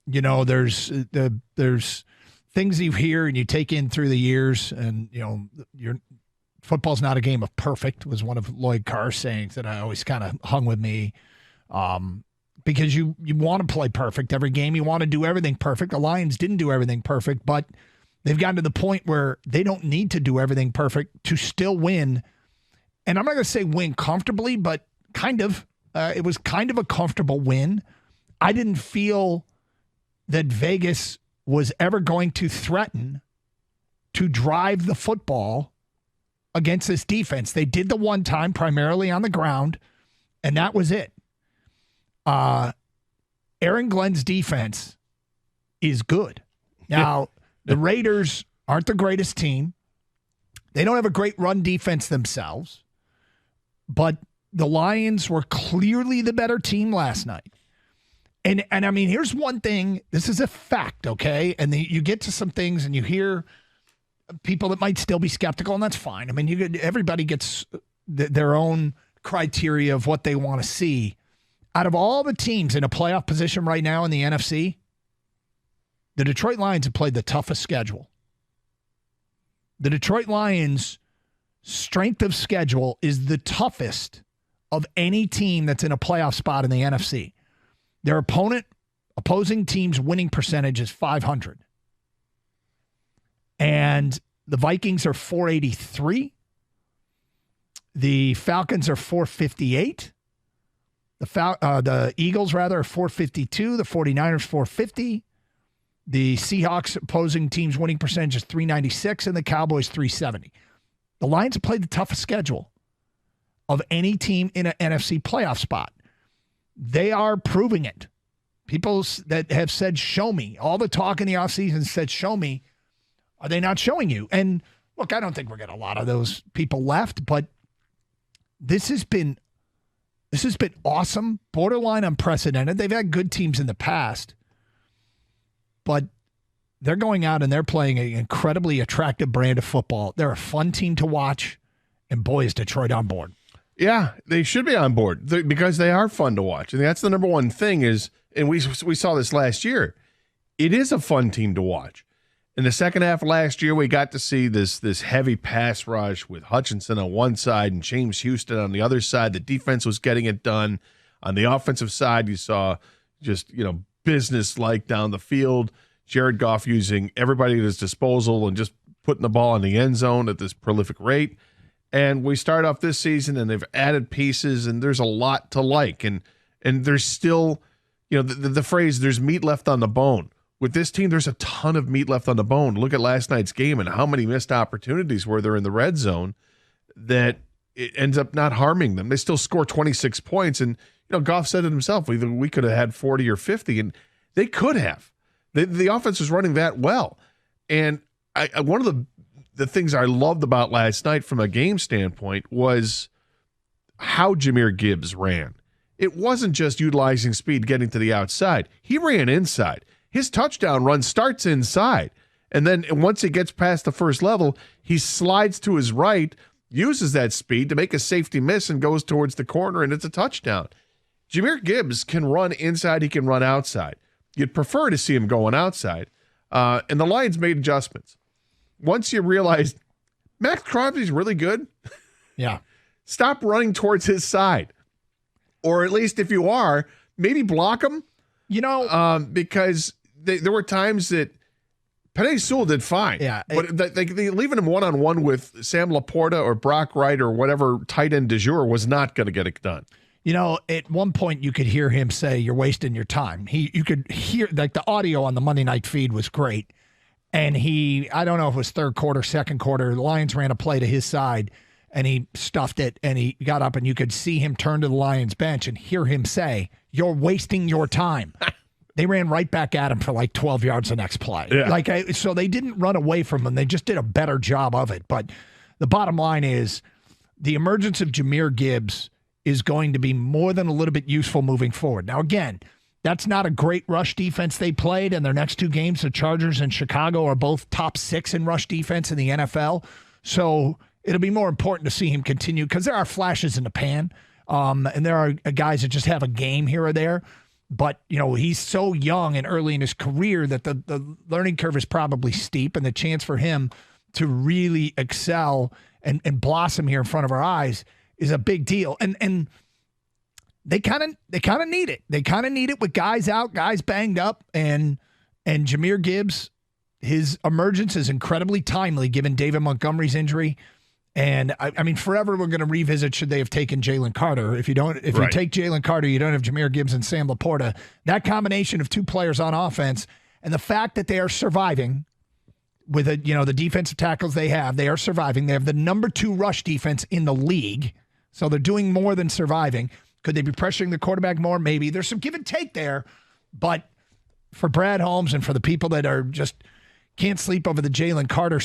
there's things you hear and you take in through the years, and your football's not a game of perfect was one of Lloyd Karsch sayings that I always kind of hung with me. Because you want to play perfect every game. You want to do everything perfect. The Lions didn't do everything perfect, but they've gotten to the point where they don't need to do everything perfect to still win. And I'm not going to say win comfortably, but kind of. It was kind of a comfortable win. I didn't feel that Vegas was ever going to threaten to drive the football against this defense. They did the one time primarily on the ground, and that was it. Aaron Glenn's defense is good. Now, the Raiders aren't the greatest team. They don't have a great run defense themselves, but the Lions were clearly the better team last night. And I mean, here's one thing. This is a fact, okay? And you get to some things and you hear people that might still be skeptical, and that's fine. I mean, everybody gets their own criteria of what they want to see. Out of all the teams in a playoff position right now in the NFC, the Detroit Lions have played the toughest schedule. The Detroit Lions' strength of schedule is the toughest of any team that's in a playoff spot in the NFC. Their opposing team's winning percentage is .500. And the Vikings are .483. The Falcons are .458. The Eagles, rather, are .452. The 49ers, .450. The Seahawks opposing team's winning percentage is .396, and the Cowboys, .370. The Lions have played the toughest schedule of any team in an NFC playoff spot. They are proving it. People that have said, show me. All the talk in the offseason said, show me. Are they not showing you? And look, I don't think we're getting a lot of those people left, but this has been awesome, borderline unprecedented. They've had good teams in the past, but they're going out and they're playing an incredibly attractive brand of football. They're a fun team to watch, and boy, is Detroit on board. Yeah, they should be on board because they are fun to watch. And that's the number one thing is, and we saw this last year, it is a fun team to watch. In the second half of last year, we got to see this heavy pass rush with Hutchinson on one side and James Houston on the other side. The defense was getting it done. On the offensive side, you saw just, business-like down the field. Jared Goff using everybody at his disposal and just putting the ball in the end zone at this prolific rate. And we start off this season, and they've added pieces, and there's a lot to like. And there's still, the phrase, there's meat left on the bone. With this team, there's a ton of meat left on the bone. Look at last night's game and how many missed opportunities were there in the red zone that it ends up not harming them. They still score 26 points. And, Goff said it himself, we could have had 40 or 50, and they could have. The offense was running that well. And one of the things I loved about last night from a game standpoint was how Jahmyr Gibbs ran. It wasn't just utilizing speed, getting to the outside. He ran inside. His touchdown run starts inside. And then once he gets past the first level, he slides to his right, uses that speed to make a safety miss and goes towards the corner, and it's a touchdown. Jahmyr Gibbs can run inside. He can run outside. You'd prefer to see him going outside. And the Lions made adjustments. Once you realize Max Crosby's really good, yeah, stop running towards his side. Or at least if you are, maybe block him. Because there were times that Penei Sewell did fine. Yeah, but they leaving him one-on-one with Sam Laporta or Brock Wright or whatever tight end du jour was not going to get it done. At one point you could hear him say, "You're wasting your time." You could hear, like, the audio on the Monday night feed was great. And I don't know if it was third quarter, second quarter, the Lions ran a play to his side and he stuffed it and he got up and you could see him turn to the Lions bench and hear him say, "You're wasting your time." They ran right back at him for like 12 yards the next play. Yeah. So they didn't run away from him. They just did a better job of it. But the bottom line is the emergence of Jahmyr Gibbs is going to be more than a little bit useful moving forward. Now, again, that's not a great rush defense they played, and their next two games, the Chargers and Chicago, are both top 6 in rush defense in the NFL. So it'll be more important to see him continue because there are flashes in the pan, and there are guys that just have a game here or there. But, he's so young and early in his career that the learning curve is probably steep, and the chance for him to really excel and blossom here in front of our eyes is a big deal. And they kind of need it. They kind of need it with guys out, guys banged up, and Jahmyr Gibbs, his emergence is incredibly timely given David Montgomery's injury. And I mean, forever we're going to revisit should they have taken Jalen Carter. If you take Jalen Carter, you don't have Jahmyr Gibbs and Sam Laporta. That combination of two players on offense and the fact that they are surviving with the defensive tackles they are surviving. They have the number 2 rush defense in the league, so they're doing more than surviving. Could they be pressuring the quarterback more? Maybe. There's some give and take there, but for Brad Holmes and for the people that are just can't sleep over the Jalen Carter,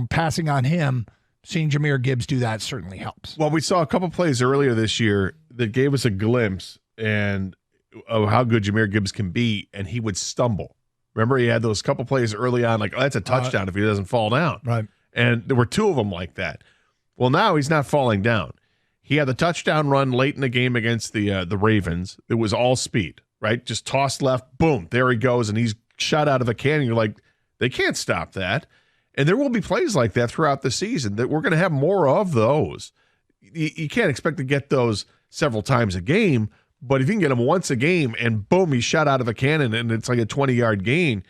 passing on him. Seeing Jahmyr Gibbs do that certainly helps. Well, we saw a couple plays earlier this year that gave us a glimpse of how good Jahmyr Gibbs can be, and he would stumble. Remember, he had those couple plays early on, like, that's a touchdown if he doesn't fall down. Right. And there were 2 of them like that. Well, now he's not falling down. He had the touchdown run late in the game against the Ravens. It was all speed, right? Just tossed left, boom, there he goes, and he's shot out of a cannon. You're like, they can't stop that. And there will be plays like that throughout the season that we're going to have more of those. You can't expect to get those several times a game, but if you can get them once a game and boom, he's shot out of a cannon and it's like a 20-yard gain,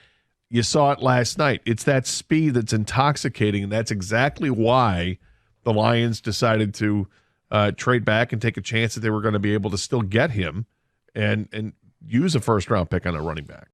you saw it last night. It's that speed that's intoxicating, and that's exactly why the Lions decided to trade back and take a chance that they were going to be able to still get him and use a first-round pick on a running back.